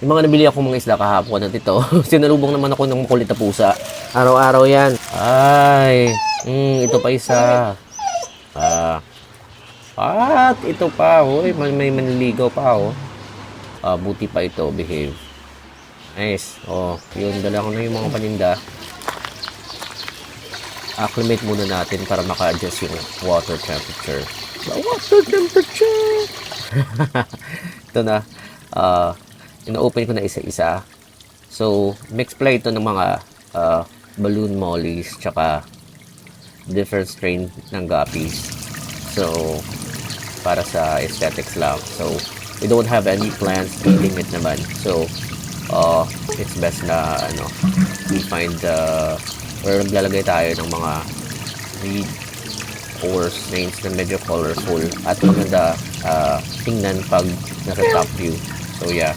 Yung mga nabili ako mga isda kahapon at ito, sinalubong naman ako ng makulit na pusa. Araw-araw yan. Ay, ito pa isa. At ito pa, oh, may manliligaw pa, oh. Buti pa ito, behave. Nice. Oh, yun, dala ko na yung mga paninda. Acclimate muna natin para maka-adjust yung water temperature. The water temperature! Ito na. Ina-open ko na isa-isa. So, mix play ito ng mga balloon mollies tsaka different strain ng guppies. So, para sa aesthetics lang. So, we don't have any plans feeding it naman. So, it's best na we find or naglalagay tayo ng mga reed or snails na medyo colorful at maganda tingnan pag nasa top view. So, yeah.